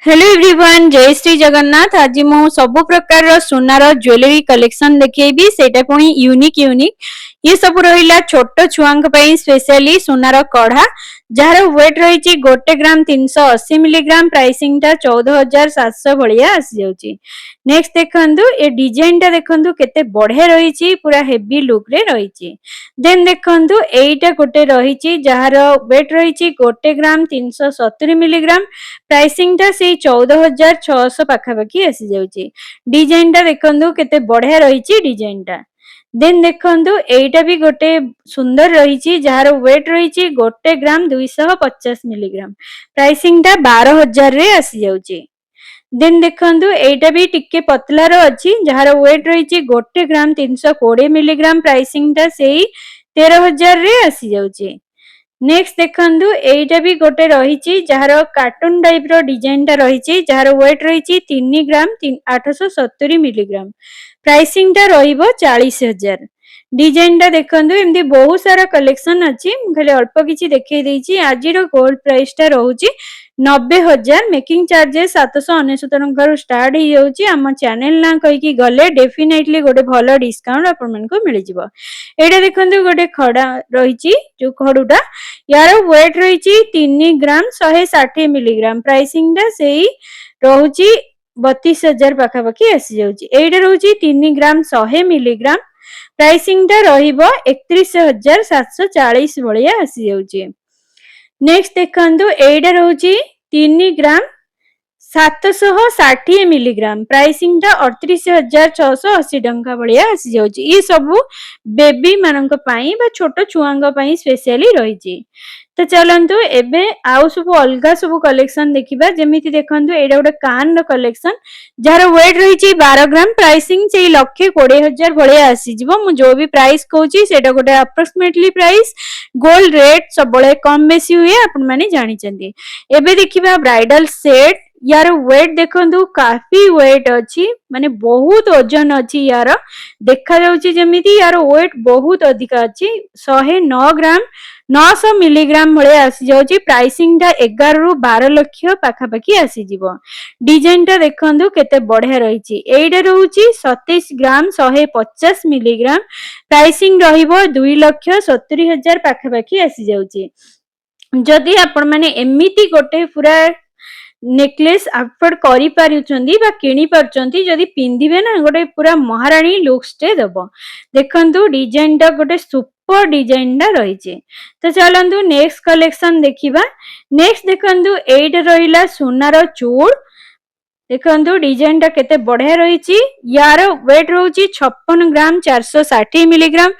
Hello everyone, जय श्री जगन्नाथ। आज मु सब प्रकार सुनार ज्वेलरी कलेक्शन देखी सेटा पुणी यूनिक ये सब रहा छोट छुआ स्पेशली सुनार कढ़ा जार वेट रही गोटे ग्राम 380 मिलीग्राम प्राइसिंग टा 14,700 भाया आसी जाउची। नेक्स्ट देखंतु ए डिजाइन टा देखंतु केते बढ़िया रही पूरा हेवी लुक रे रही। देन देखंतु एटा गोटे रही जार वेट रही गोटे ग्राम 370 मिलीग्राम प्राइसिंग टा से 14,600 पाखापाखि आसी जाउची। डिजाइन टा देखंतु केते बढ़िया रही डिजाइन टा। देन देखंतु एटा भी गोटे सुंदर रही जार वेट रही गोटे ग्राम 250 मिलीग्राम प्राइसिंग टा 12,000 रे आसी जाउची। देन देखंतु एटा भी टिके पतला रो अछि जार वेट रही गोटे ग्राम 320 मिलीग्राम प्राइसिंग टा सेही 13,000 रे आसी जाउची। नेक्स्ट देखंतु एटा भी गोटे रही जार कार्टून टाइप रो डिजाइन टा रही जार वेट रही 3 ग्राम 870 मिलीग्राम प्राइसिंग टा रहिबो 40,000। डिजाइन टा देखंतु एमदी बहुत सारा कलेक्शन अछि, खाली अल्प किछि देखै दैछि। आजिरो गोल्ड प्राइस टा रहउची 90,000, मेकिंग चार्जेस 799 टंका स्टार्ट हो जाउची। हम चैनल ना कहि कि गले डेफिनेटली गोटे भलो डिस्काउंट आपन मन को मिल जिवो। एटा देखंतु गोटे खडा रहिछि जो खडुटा यार वेट रही 3 ग्राम 160 मिलीग्राम प्राइसिंग टा सेही रहउची 32,000 पाखापाखि आसी जाउची। एटा रहउची 3 ग्राम 100 मिलीग्राम प्राइसिंग टा रहिबो 31,740 भलिया आसी जाउची। नेक्स्ट देखंतु एटा रहउची 3 ग्राम 760 मिलीग्राम प्राइसिंग टा 38,680 टंका भलिया आसी जाउची। ये सब बेबी मानक पई बा छोट छुआंग पई स्पेशली रहिची। तो चलंतु एबे आउ सब अलगा सब कलेक्शन देखिबा। जेमिति देखंतु एडा गोटे कान रो कलेक्शन जार वेट रही 12 ग्राम प्राइसिंग से 1,20,000 भलिया आसी जिवो। मु जो भी प्राइस कहूची सेटा गोटे अप्रोक्सीमेटली प्राइस। गोल्ड रेट सब बळे कम बेसी हुए आपन माने जानि चंदी। एबे देखिबा ब्राइडल सेट यार वेट देखंतु काफी वेट अछि, माने बहुत वजन अछि। यार देखा जाउची जेमिति यार वेट बहुत अधिक अछि। 109 ग्राम 900 मिलीग्राम भले आसी जाउची। प्राइसिंग टा 11 रु 12 लाख पाखापाखि आसी जिवो। डिजाइन टा देखंतु केते बढ़िया रहिची। एइडा रहउची 27 ग्राम 150 मिलीग्राम प्राइसिंग रहिबो 2,70,000 पाखापाखि आसी जाउची। जदि आपण माने एमिति गोटे पूरा नेकलेस अफोर्ड करि पारुचंदी बा किनि पारुचंदी, जदि पिंदिबे ना गोटे पूरा महारानी लुक्स टे दबो। देखंतु डिजाइन टा गोटे सुपर डिजाइन टा रहिचे। तो चलंतु नेक्स्ट कलेक्शन देखिबा। नेक्स्ट देखंतु एइट रहिला सोनार चूड़। देखंतु डिजाइन टा केते बढ़िया रहिची। यार वेट रहउची 56 ग्राम 460 मिलीग्राम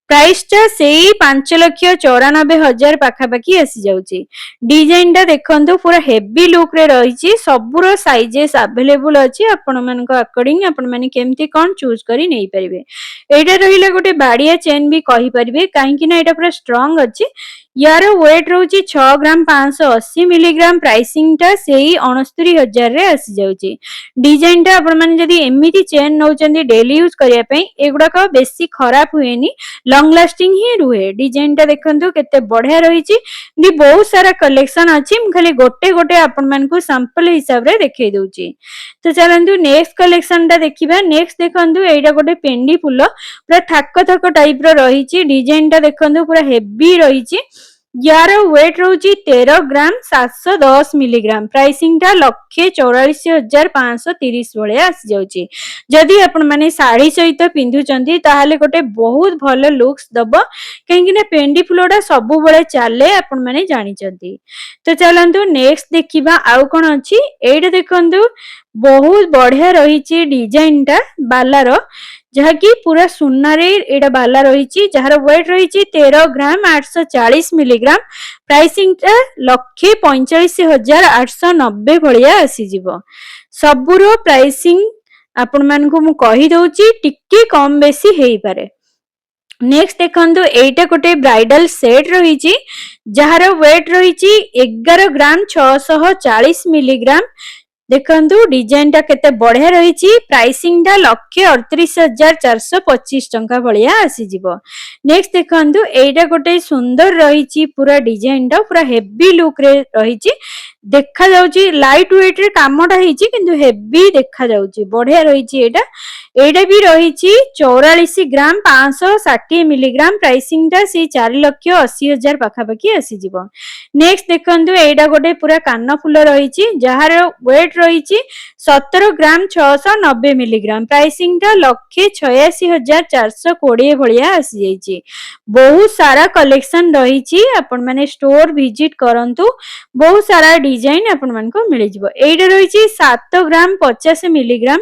प्राइस टा सेही 5,94,000 पाखापाखि आसी जाउची। डिजाइन टा देखंतु पूरा हेवी लुक रे रहिची। सबुरो साइजेस अवेलेबल अछि, आपण मन को अकॉर्डिंग आपण माने केमती कोन चूज करी नै परिबे। एटा रहिला गोटे बाडिया चेन भी कहि परिबे, काहे कि ना एटा पूरा स्ट्रांग अछि। यार वेट रहउची 6 ग्राम 580 मिलीग्राम प्राइसिंग टा सेही 69,000 रे आसी जाउची। डिजाइन टा आपण माने जदी एमिति चेन नउचंदी डेली यूज करिया पई एगुडा को बेसी खराब हुएनी, लॉन्ग लास्टिंग ही रुहे। डिजाइन टा देखंतु केते बढ़िया रहिची। दी बहुत सारा कलेक्शन अछि, म खाली गोटे गोटे आपण मन को सैंपल हिसाब रे देखै दउची। तो चलंतु नेक्स्ट कलेक्शन टा देखिबा। नेक्स्ट देखंतु एइडा गोटे पेंडी फुलो पूरा थाक थाक टाइप रो रहिची। डिजाइन टा देखंतु पूरा हेवी रहिची। यार वेट रहउची 13 ग्राम 710 मिलीग्राम प्राइसिंग टा 1,44,530 भलिया आसी जाउची। जदि आपण माने साड़ी सहित पिंधुचंदी ताहाले गोटे बहुत भलो लुक्स दबो, काहे कि ना पेंडी फुलोडा सबु बळे चाले आपण माने जानि चंदी। तो चलंतु नेक्स्ट देखिबा आउ कोन अछि। एइडा देखंतु बहुत बढ़िया रहिची डिजाइन टा बालारो, जहा कि पूरा सुन्ना रे एडा बाला रहिची। जहार वेट रहिची 13 ग्राम 840 मिलीग्राम प्राइसिंग टा 1,45,890 भलिया आसी जिवो। सबुरो प्राइसिंग आपण मान को मु कहि दउची, टिक्के कम बेसी हेई पारे। नेक्स्ट देखंतु एइटा गोटे ब्राइडल सेट रहिची, जहार वेट रहिची 11 ग्राम 640 मिलीग्राम देखंतु डिजाइन टा केते बढ़िया रहिची। प्राइसिंग टा 1,38,425 टंका भलिया आसी जिवो। नेक्स्ट देखंतु एइटा गोटे सुंदर रहिची, पूरा डिजाइन टा पूरा हेवी लुक रे रहिची। देखा जाउची लाइट वेट रे कामटा ହେଇची किंतु हेवी देखा जाउची बढ़िया रहिची एटा एटा भी रहिची 44 ग्राम 560 मिलीग्राम प्राइसिंग ता से 4,80,000 पाखा पाखी आसी जीवो। नेक्स्ट देखंतु एटा गोटे पूरा कान फूल रहिची जहार वेट रहिची 17 ग्राम 690 मिलीग्राम प्राइसिंग ता 1,86,420 भलिया आसी जाईची। बहुत सारा कलेक्शन रहिची आपण माने स्टोर विजिट करंतु बहुत सारा डिजाइन आपण मानको मिली जिवो। एटा रहिची 7 ग्राम 50 मिलीग्राम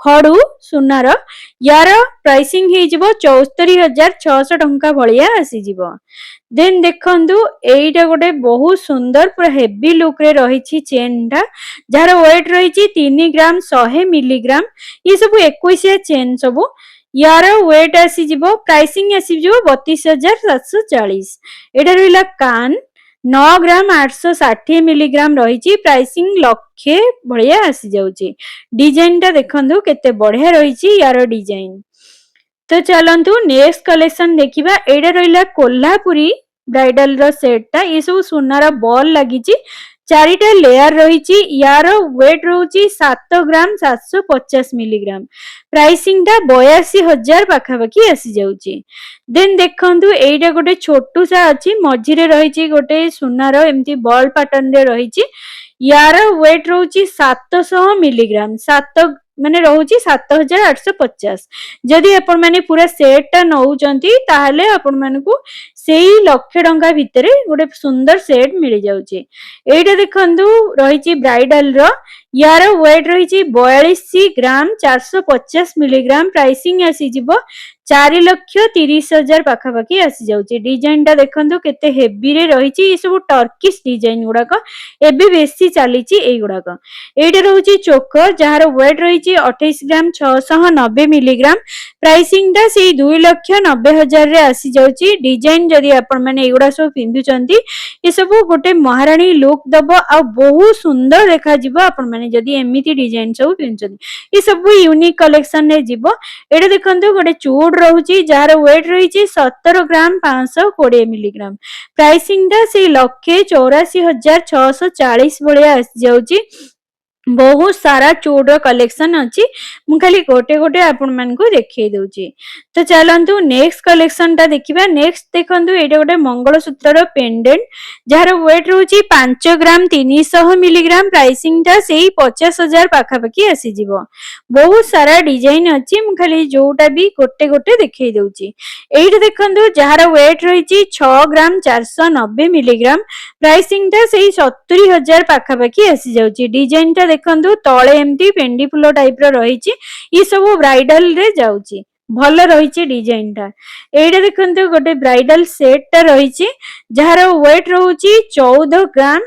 खड़ू सुनार यार प्राइसिंग हे जिवो 74,600 टंका भलिया आसी जिवो। देन देखंतु एटा गोटे बहुत सुंदर पूरा हेवी लुक रे रहिची चेन टा जार वेट रहिची 3 ग्राम 100 मिलीग्राम ये सब 21 चेन सब यार वेट आसी जिवो प्राइसिंग आसी जिवो 32,740। एटा रहिला कान 9 ग्राम 860 मिलीग्राम रहिची प्राइसिंग लक्षे भलिया आसी जाउची। डिजाइन टा देखंतु केते बढ़िया रहिची यार डिजाइन। तो चलंतु नेक्स्ट कलेक्शन देखिबा एडा रहिला कोल्हापुरी ब्राइडल रो सेट टा ये सब सुनार बॉल लागिची चारिटा लेयर रहिची यार वेट रहउची 7 ग्राम 750 मिलीग्राम प्राइसिंग टा 82,000 पाखा पाखी आसी जाउची। देन देखंतु एइटा गोटे छोटू सा अछि मझिरे रहिची गोटे सुनार एम्ति बॉल पैटर्न रे रहिची यार वेट रहउची 700 मिलीग्राम 7 माने रहउची 7,850। जदि आपण माने पूरा सेट टा नउचंती ताहले आपण मानकू सेई लक्ष टंका भितरे गोटे सुंदर सेट मिल जाउची। एइटा देखंतु रहिची ब्राइडल रो यार वेट रहिची 42 ग्राम 450 मिलीग्राम प्राइसिंग आसी जिवो 4,30,000 पाखा पाखी आसी जाउची। डिजाइन टा देखंतु केते हेवी रे रहिची ई सब टर्किश डिजाइन गुडाक एबे बेसी चालीची एई गुडाक। एइटा रहउची चोकर जहार वेट रहिची 28 ग्राम 690 मिलीग्राम प्राइसिंग टा से 2,90,000 रे आसी जाउची। डिजाइन जदि आपण माने एगुडा सब पिंदुचंती ए सब गोटे महारानी लुक दबो आ बहुत सुंदर देखा जिवो आपण माने जदि एमिति डिजाइन सब पिंदुचंती। ए सब यूनिक कलेक्शन रे जिवो। एटा देखंतु गोटे चूड़ रहउची जहार वेट रहिची 17 ग्राम 520 मिलीग्राम प्राइसिंग टा से 1,84,640 भलिया आसी जाउची। बहुत सारा चूड़ कलेक्शन अछि मु खाली गोटे गोटे आपण मन को देखै दउची। तो चलंतु नेक्स्ट कलेक्शन ता देखिबा। नेक्स्ट देखंतु एटा गोटे मंगलसूत्र रो पेंडेंट जहार वेट रहउची 5 ग्राम 300 मिलीग्राम प्राइसिंग ता सेही 50,000 पाखा पाखी आसी जिवो। बहुत सारा डिजाइन अछि मु खाली जोटा भी गोटे गोटे देखै दउची। एइटा देखंतु जहार वेट रहिची 6 ग्राम 490 मिलीग्राम प्राइसिंग ता सेही 70,000 पाखा पाखी आसी जाउची। डिजाइन ता देखंतु तळे एम्ति पेंडी फुलो टाइप रो रहिची ई सब ब्राइडल रे जाउची भलो रहिची डिजाइन टा। एइटा देखंतु गोटे ब्राइडल सेट टा रहिची जहार वेट रहउची 14 ग्राम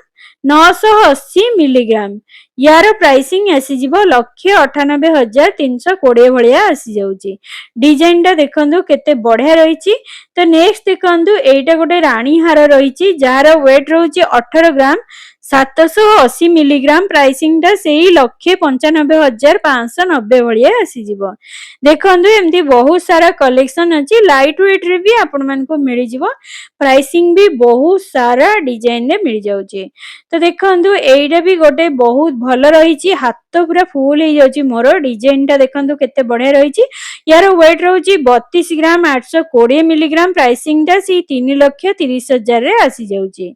980 मिलीग्राम यार प्राइसिंग आसी जिवो 1,98,320 भलिया आसी जाउची। डिजाइन टा देखंतु केते बढ़िया रहिची। तो नेक्स्ट देखंतु एइटा गोटे रानी हार रहिची जहार वेट रहउची 18 ग्राम 780 मिलीग्राम प्राइसिंग टा सेही 1,95,590 भलिया आसी जिवो। देखंतु एम्ति बहुत सारा कलेक्शन अछि लाइट वेट रे भी आपण मन को मिली जिवो प्राइसिंग भी बहुत सारा डिजाइन रे मिल जाउची। तो देखंतु एइटा भी गोटे बहुत भलो रहिची हाथ पूरा फुल हे जाउची मोर डिजाइन टा देखंतु केते बढ़िया रहिची यार वेट रहउची 32 ग्राम 820 मिलीग्राम प्राइसिंग टा सी 3,30,000 रे आसी जाउची।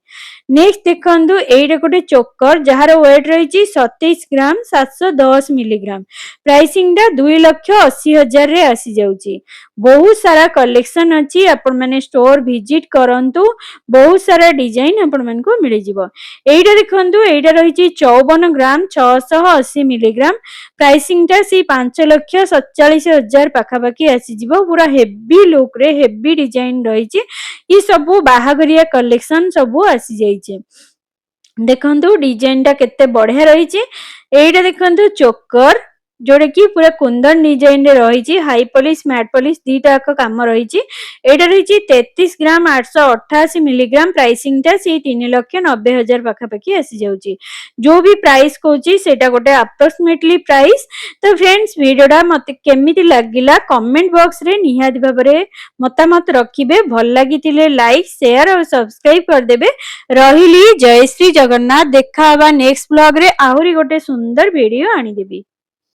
नेक्स्ट देखंतु एइटा गोटे चोकर जहार वेट रहिची 27 ग्राम 710 मिलीग्राम प्राइसिंग टा 2,80,000 रे आसी जाउची। बहुत सारा कलेक्शन अछि आपण माने स्टोर विजिट करंतु बहुत सारा डिजाइन आपण मन को मिल जिवो। एइटा देखंतु एइटा रहिची 54 ग्राम 680 मिलीग्राम प्राइसिंग टा सी 5,47,000 पाखा पाखी आसी जिवो। पूरा हेवी लुक रे हेवी डिजाइन रहिची ई सब बाहागरिया कलेक्शन सब आसी जाइछे। देखंतु डिजाइन टा केते बढ़िया रहिची। एइटा देखंतु चोकर जोटा कि पूरा कुंदन डिजाइन रे रही हाई पॉलिश मैट पॉलिश दीटा काम रही एटा रही 33 ग्राम 888 मिलीग्राम प्राइसिंग टा से 3,90,000 पाखापाखि आसी जाउची जो भी प्राइस कहूची सेटा गोटे अप्रोक्सीमेटली प्राइस। तो फ्रेंड्स वीडियोटा मते केमिति लागिला कमेंट बॉक्स रे निहाती भाबरे मतामत रखिबे भल लागितिले लाइक शेयर और सब्सक्राइब कर देबे। रहिली जय श्री जगन्नाथ देखा हवा नेक्स्ट ब्लॉग रे आहुरी गोटे सुंदर वीडियो आनी देबी।